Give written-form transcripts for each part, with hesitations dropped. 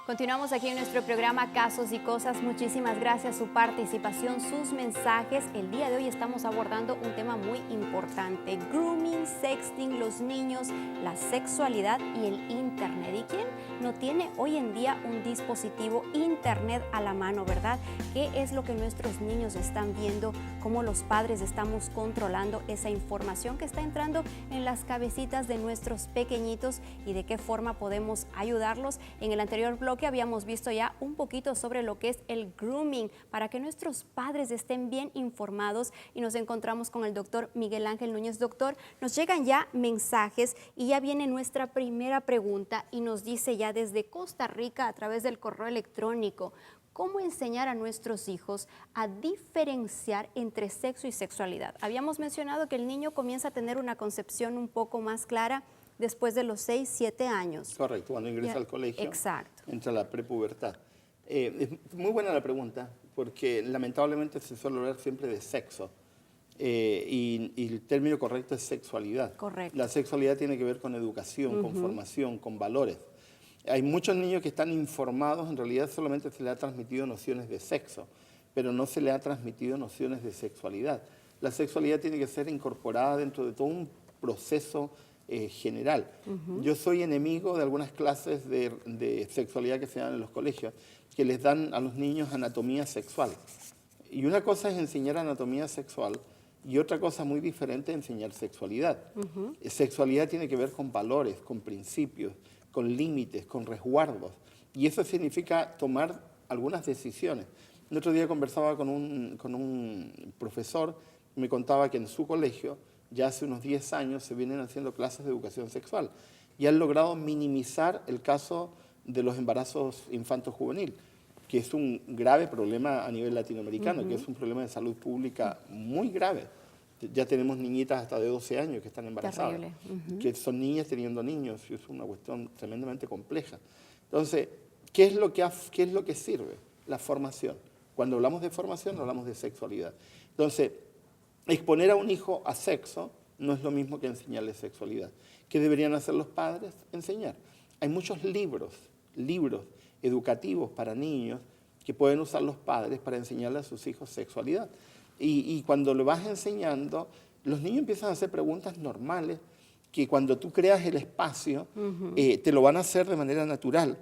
Continuamos aquí en nuestro programa Casos y Cosas. Muchísimas gracias su participación, sus mensajes. El día de hoy estamos abordando un tema muy importante: grooming, sexting, los niños, la sexualidad y el internet. ¿Y quién no tiene hoy en día un dispositivo internet a la mano, verdad? ¿Qué es lo que nuestros niños están viendo? ¿Cómo los padres estamos controlando esa información que está entrando en las cabecitas de nuestros pequeñitos y de qué forma podemos ayudarlos? En el anterior blog que habíamos visto ya un poquito sobre lo que es el grooming, para que nuestros padres estén bien informados, y nos encontramos con el doctor Miguel Ángel Núñez. Doctor, nos llegan ya mensajes y ya viene nuestra primera pregunta y nos dice ya desde Costa Rica a través del correo electrónico: ¿cómo enseñar a nuestros hijos a diferenciar entre sexo y sexualidad? Habíamos mencionado que el niño comienza a tener una concepción un poco más clara después de los 6, 7 años. Correcto, cuando ingresa al colegio. Exacto. Entra la prepubertad. Es muy buena la pregunta, porque lamentablemente se suele hablar siempre de sexo. Y el término correcto es sexualidad. Correcto. La sexualidad tiene que ver con educación, con formación, con valores. Hay muchos niños que están informados, en realidad solamente se le ha transmitido nociones de sexo, pero no se le ha transmitido nociones de sexualidad. La sexualidad tiene que ser incorporada dentro de todo un proceso general. Yo soy enemigo de algunas clases de sexualidad que se dan en los colegios, que les dan a los niños anatomía sexual. Y una cosa es enseñar anatomía sexual y otra cosa muy diferente es enseñar sexualidad. Sexualidad tiene que ver con valores, con principios, con límites, con resguardos. Y eso significa tomar algunas decisiones. El otro día conversaba con un profesor, me contaba que en su colegio ya hace unos 10 años se vienen haciendo clases de educación sexual y han logrado minimizar el caso de los embarazos infanto-juvenil, que es un grave problema a nivel latinoamericano, que es un problema de salud pública muy grave. Ya tenemos niñitas hasta de 12 años que están embarazadas, que son niñas teniendo niños, y es una cuestión tremendamente compleja. Entonces, ¿qué es lo que sirve? La formación. Cuando hablamos de formación, hablamos de sexualidad. Entonces, exponer a un hijo a sexo no es lo mismo que enseñarle sexualidad. ¿Qué deberían hacer los padres? Enseñar. Hay muchos libros educativos para niños que pueden usar los padres para enseñarle a sus hijos sexualidad. Y cuando lo vas enseñando, los niños empiezan a hacer preguntas normales que cuando tú creas el espacio, te lo van a hacer de manera natural.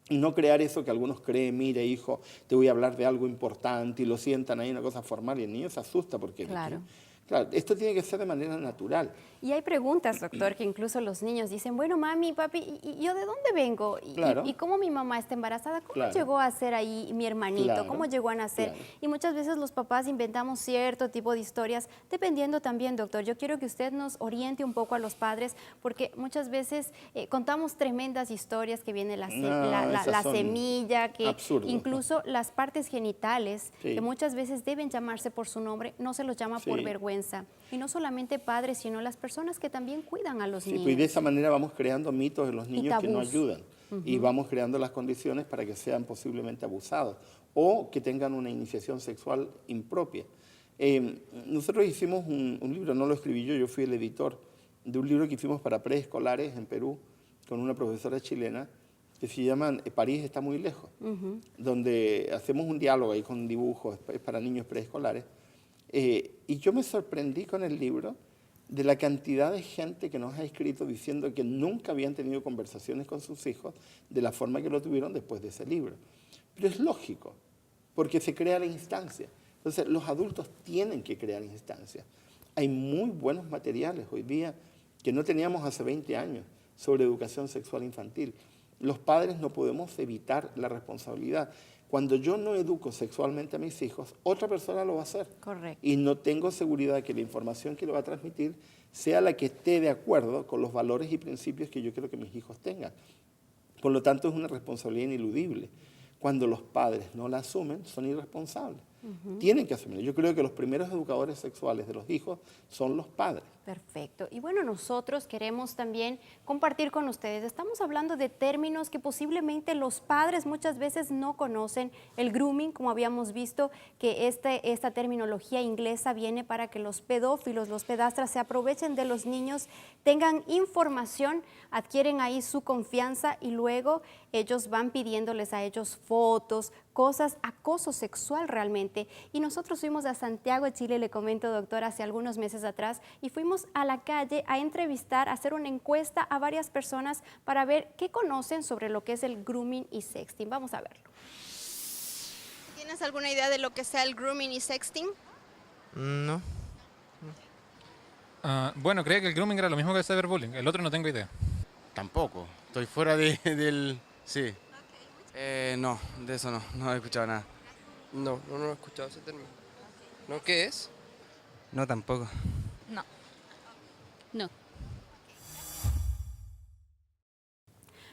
Y no crear eso que algunos creen: mire, hijo, te voy a hablar de algo importante, y lo sientan ahí, una cosa formal, y el niño se asusta porque... Claro. Claro, esto tiene que ser de manera natural. Y hay preguntas, doctor, que incluso los niños dicen: bueno, mami, papi, ¿y yo de dónde vengo? Claro. ¿Y cómo mi mamá está embarazada? ¿Cómo Claro. llegó a ser ahí mi hermanito? Claro. ¿Cómo llegó a nacer? Claro. Y muchas veces los papás inventamos cierto tipo de historias, dependiendo también, doctor. Yo quiero que usted nos oriente un poco a los padres, porque muchas veces contamos tremendas historias, que viene la semilla, que absurdos, incluso las partes genitales, Sí. que muchas veces deben llamarse por su nombre, no se los llama por Sí. vergüenza. Y no solamente padres, sino las personas que también cuidan a los Sí, niños. pues de esa manera vamos creando mitos en los niños que no tabús. ayudan. Y vamos creando las condiciones para que sean posiblemente abusados o que tengan una iniciación sexual impropia. Nosotros hicimos un libro, no lo escribí yo fui el editor de un libro que hicimos para preescolares en Perú con una profesora chilena que se llama París está muy lejos, donde hacemos un diálogo ahí con dibujos, es para niños preescolares. Y yo me sorprendí con el libro de la cantidad de gente que nos ha escrito diciendo que nunca habían tenido conversaciones con sus hijos de la forma que lo tuvieron después de ese libro. Pero es lógico, porque se crea la instancia. Entonces, los adultos tienen que crear instancias. Hay muy buenos materiales hoy día que no teníamos hace 20 años sobre educación sexual infantil. Los padres no podemos evitar la responsabilidad. Cuando yo no educo sexualmente a mis hijos, otra persona lo va a hacer. Correcto. Y no tengo seguridad de que la información que le va a transmitir sea la que esté de acuerdo con los valores y principios que yo quiero que mis hijos tengan. Por lo tanto, es una responsabilidad ineludible. Cuando los padres no la asumen, son irresponsables. Tienen que asumirla. Yo creo que los primeros educadores sexuales de los hijos son los padres. Perfecto. Y bueno, nosotros queremos también compartir con ustedes. Estamos hablando de términos que posiblemente los padres muchas veces no conocen. El grooming, como habíamos visto, que esta terminología inglesa viene para que los pedófilos, los pedastras se aprovechen de los niños, tengan información, adquieren ahí su confianza y luego ellos van pidiéndoles a ellos fotos, cosas, acoso sexual realmente. Y nosotros fuimos a Santiago de Chile, le comento, doctor, hace algunos meses atrás, y fuimos a la calle a entrevistar, a hacer una encuesta a varias personas para ver qué conocen sobre lo que es el grooming y sexting. Vamos a verlo. ¿Tienes alguna idea de lo que sea el grooming y sexting? No, Bueno, creía que el grooming era lo mismo que el cyberbullying. El otro no tengo idea. tampoco. Estoy fuera del... Sí. No, de eso no he escuchado nada. No he escuchado ese término. ¿No? ¿Qué es? No, tampoco. No. No.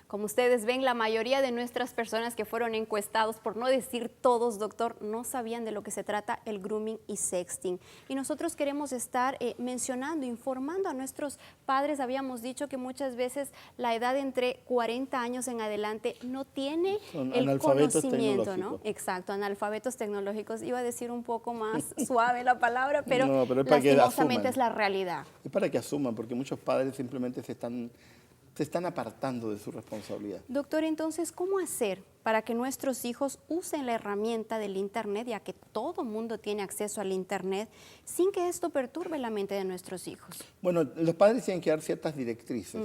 Como ustedes ven, la mayoría de nuestras personas que fueron encuestados, por no decir todos, doctor, no sabían de lo que se trata el grooming y sexting. Y nosotros queremos estar mencionando, informando a nuestros padres. Habíamos dicho que muchas veces la edad entre 40 años en adelante no tiene el conocimiento, ¿no? Exacto, analfabetos tecnológicos. Iba a decir un poco más suave la palabra, pero, No, pero es para que lastimosamente asuman. es la realidad. Es para que asuman, porque muchos padres simplemente se están apartando de su responsabilidad. Doctor, entonces, ¿cómo hacer para que nuestros hijos usen la herramienta del Internet, ya que todo mundo tiene acceso al Internet, sin que esto perturbe la mente de nuestros hijos? Bueno, los padres tienen que dar ciertas directrices.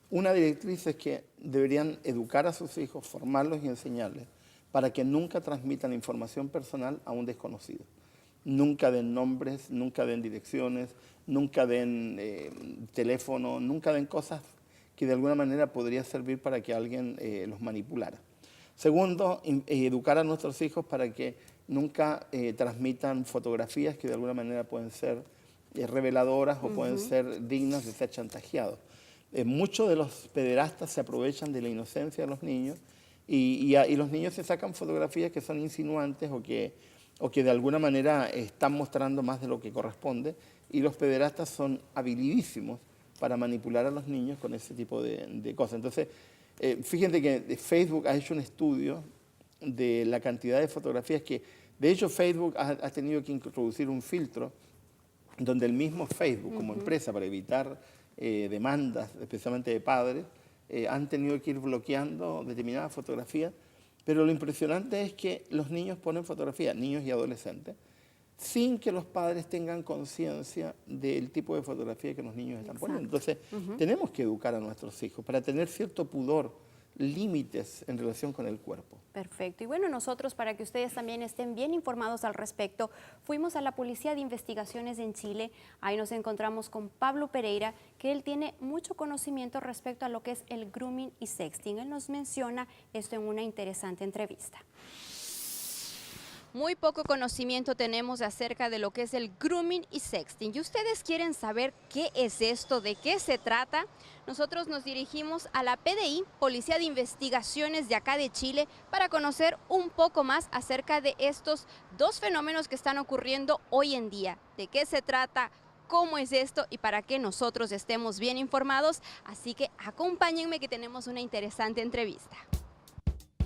Una directriz es que deberían educar a sus hijos, formarlos y enseñarles para que nunca transmitan información personal a un desconocido. Nunca den nombres, nunca den direcciones, nunca den teléfono, nunca den cosas que de alguna manera podría servir para que alguien los manipulara. Segundo, educar a nuestros hijos para que nunca transmitan fotografías que de alguna manera pueden ser reveladoras o pueden ser dignas de ser chantajeados. Muchos de los pederastas se aprovechan de la inocencia de los niños y los niños se sacan fotografías que son insinuantes o que de alguna manera están mostrando más de lo que corresponde, y los pederastas son habilidísimos para manipular a los niños con ese tipo de cosas. Entonces, fíjense que Facebook ha hecho un estudio de la cantidad de fotografías que, de hecho, Facebook ha tenido que introducir un filtro donde el mismo Facebook, como empresa, para evitar demandas, especialmente de padres, han tenido que ir bloqueando determinadas fotografías. Pero lo impresionante es que los niños ponen fotografías, niños y adolescentes, sin que los padres tengan conciencia del tipo de fotografía que los niños están poniendo. Entonces, tenemos que educar a nuestros hijos para tener cierto pudor, límites en relación con el cuerpo. Perfecto. Y bueno, nosotros, para que ustedes también estén bien informados al respecto, fuimos a la Policía de Investigaciones en Chile. Ahí nos encontramos con Pablo Pereira, que él tiene mucho conocimiento respecto a lo que es el grooming y sexting. Él nos menciona esto en una interesante entrevista. Muy poco conocimiento tenemos acerca de lo que es el grooming y sexting. ¿Y ustedes quieren saber qué es esto, de qué se trata? Nosotros nos dirigimos a la PDI, Policía de Investigaciones de acá de Chile, para conocer un poco más acerca de estos dos fenómenos que están ocurriendo hoy en día. ¿De qué se trata? ¿Cómo es esto? Y para que nosotros estemos bien informados. Así que acompáñenme, que tenemos una interesante entrevista.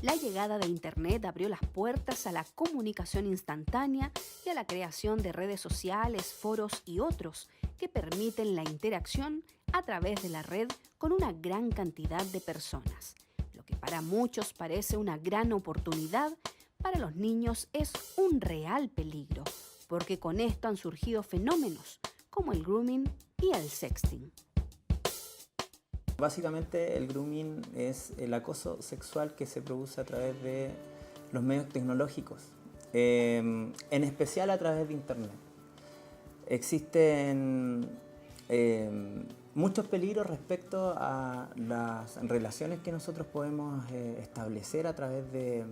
La llegada de Internet abrió las puertas a la comunicación instantánea y a la creación de redes sociales, foros y otros que permiten la interacción a través de la red con una gran cantidad de personas. Lo que para muchos parece una gran oportunidad, para los niños es un real peligro, porque con esto han surgido fenómenos como el grooming y el sexting. Básicamente el grooming es el acoso sexual que se produce a través de los medios tecnológicos, en especial a través de Internet. Existen muchos peligros respecto a las relaciones que nosotros podemos establecer a través de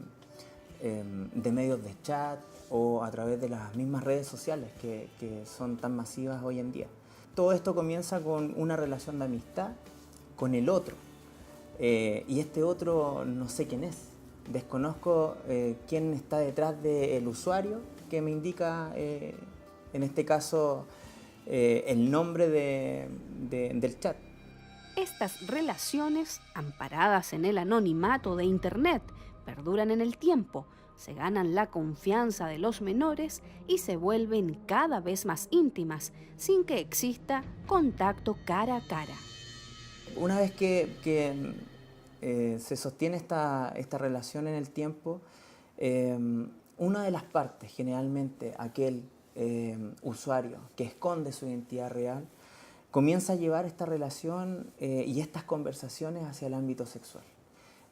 medios de chat o a través de las mismas redes sociales que son tan masivas hoy en día. Todo esto comienza con una relación de amistad con el otro, y este otro no sé quién es, desconozco quién está detrás del usuario que me indica, en este caso, el nombre del chat. Estas relaciones, amparadas en el anonimato de Internet, perduran en el tiempo, se ganan la confianza de los menores y se vuelven cada vez más íntimas, sin que exista contacto cara a cara. Una vez que se sostiene esta relación en el tiempo, una de las partes, generalmente aquel usuario que esconde su identidad real, comienza a llevar esta relación y estas conversaciones hacia el ámbito sexual.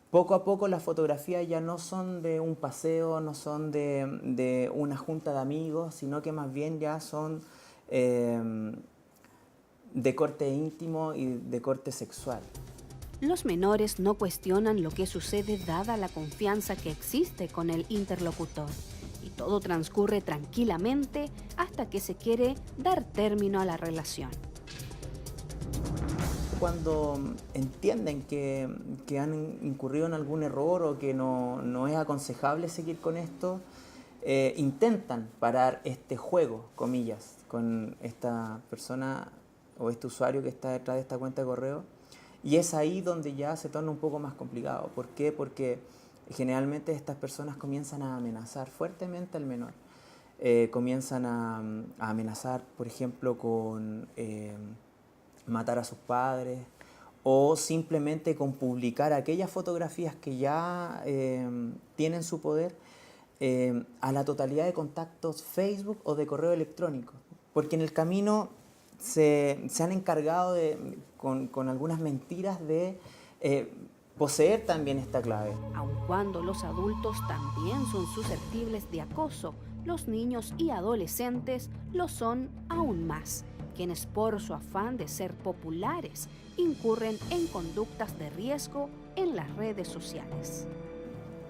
Poco a poco las fotografías ya no son de un paseo, no son de una junta de amigos, sino que más bien ya son de corte íntimo y de corte sexual. Los menores no cuestionan lo que sucede dada la confianza que existe con el interlocutor. Y todo transcurre tranquilamente hasta que se quiere dar término a la relación. Cuando entienden que han incurrido en algún error o que no es aconsejable seguir con esto, intentan parar este juego, comillas, con esta persona o este usuario que está detrás de esta cuenta de correo. Y es ahí donde ya se torna un poco más complicado. ¿Por qué? Porque generalmente estas personas comienzan a amenazar fuertemente al menor. Comienzan a amenazar, por ejemplo, con matar a sus padres o simplemente con publicar aquellas fotografías que ya tienen su poder a la totalidad de contactos Facebook o de correo electrónico. Porque en el camino se han encargado con algunas mentiras de poseer también esta clave. Aun cuando los adultos también son susceptibles de acoso, los niños y adolescentes lo son aún más, quienes por su afán de ser populares incurren en conductas de riesgo en las redes sociales.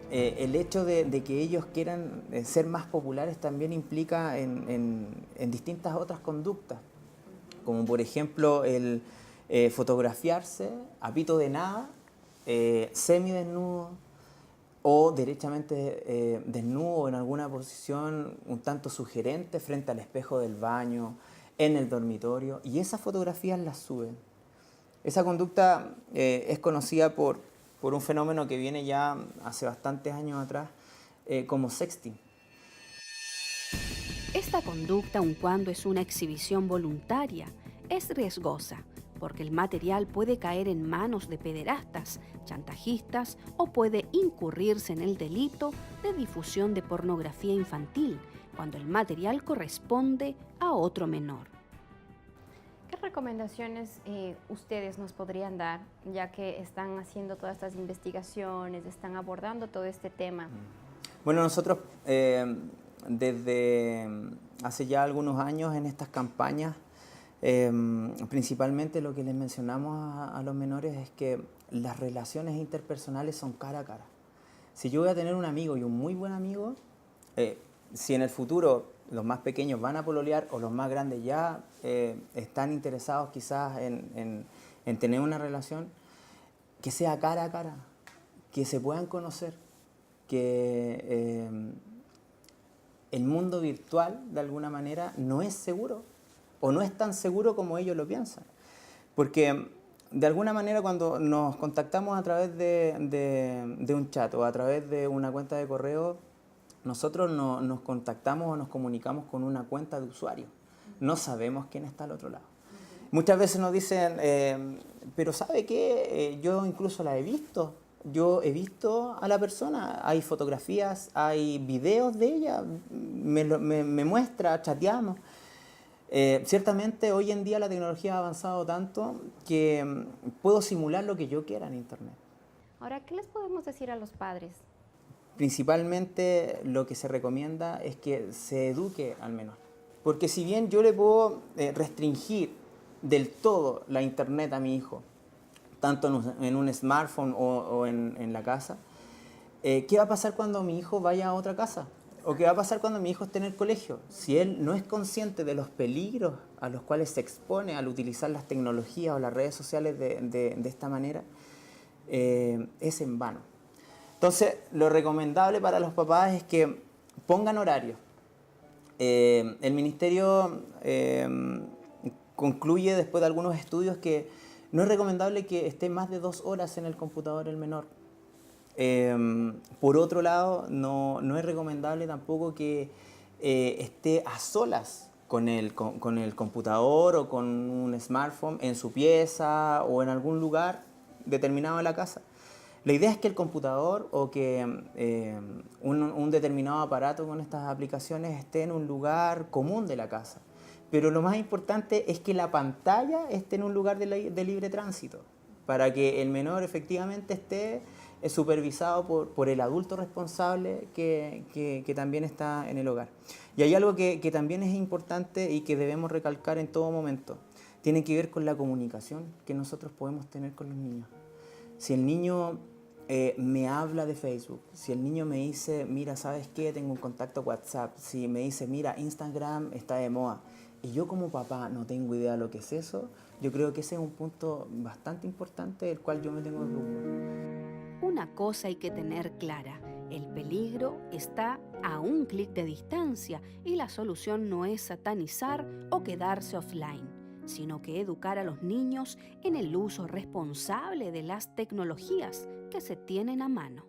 El hecho de que ellos quieran ser más populares también implica en distintas otras conductas, como por ejemplo el fotografiarse a pito de nada, semidesnudo o derechamente desnudo en alguna posición un tanto sugerente frente al espejo del baño, en el dormitorio, y esas fotografías las suben. Esa conducta es conocida por un fenómeno que viene ya hace bastantes años atrás como sexting. Esta conducta, aun cuando es una exhibición voluntaria, es riesgosa, porque el material puede caer en manos de pederastas, chantajistas o puede incurrirse en el delito de difusión de pornografía infantil, cuando el material corresponde a otro menor. ¿Qué recomendaciones ustedes nos podrían dar, ya que están haciendo todas estas investigaciones, están abordando todo este tema? Bueno, nosotros desde hace ya algunos años en estas campañas, principalmente lo que les mencionamos a los menores es que las relaciones interpersonales son cara a cara. Si yo voy a tener un amigo y un muy buen amigo, si en el futuro los más pequeños van a pololear o los más grandes ya están interesados quizás en tener una relación, que sea cara a cara, que se puedan conocer, que el mundo virtual de alguna manera no es seguro o no es tan seguro como ellos lo piensan. Porque de alguna manera cuando nos contactamos a través de un chat o a través de una cuenta de correo, nosotros nos contactamos o nos comunicamos con una cuenta de usuario. No sabemos quién está al otro lado. Muchas veces nos dicen, pero ¿sabe qué? Yo incluso la he visto. Yo he visto a la persona. Hay fotografías, hay videos de ella. Me muestra, chateamos. Ciertamente hoy en día la tecnología ha avanzado tanto que puedo simular lo que yo quiera en Internet. Ahora, ¿qué les podemos decir a los padres? Principalmente lo que se recomienda es que se eduque al menor. Porque si bien yo le puedo restringir del todo la internet a mi hijo, tanto en un smartphone o en la casa, ¿qué va a pasar cuando mi hijo vaya a otra casa? ¿O qué va a pasar cuando mi hijo esté en el colegio? Si él no es consciente de los peligros a los cuales se expone al utilizar las tecnologías o las redes sociales de esta manera, es en vano. Entonces, lo recomendable para los papás es que pongan horarios. El Ministerio concluye después de algunos estudios que no es recomendable que esté más de 2 horas en el computador el menor. Por otro lado, no es recomendable tampoco que esté a solas con el computador o con un smartphone en su pieza o en algún lugar determinado de la casa. La idea es que el computador o que un determinado aparato con estas aplicaciones esté en un lugar común de la casa. Pero lo más importante es que la pantalla esté en un lugar de libre tránsito, para que el menor efectivamente esté supervisado por el adulto responsable que también está en el hogar. Y hay algo que también es importante y que debemos recalcar en todo momento. Tiene que ver con la comunicación que nosotros podemos tener con los niños. Si el niño me habla de Facebook, si el niño me dice, mira, ¿sabes qué? Tengo un contacto WhatsApp, si me dice, mira, Instagram está de moda, y yo como papá no tengo idea de lo que es eso, yo creo que ese es un punto bastante importante del cual yo me tengo que preocupar. Una cosa hay que tener clara, el peligro está a un clic de distancia y la solución no es satanizar o quedarse offline, sino que educar a los niños en el uso responsable de las tecnologías que se tienen a mano.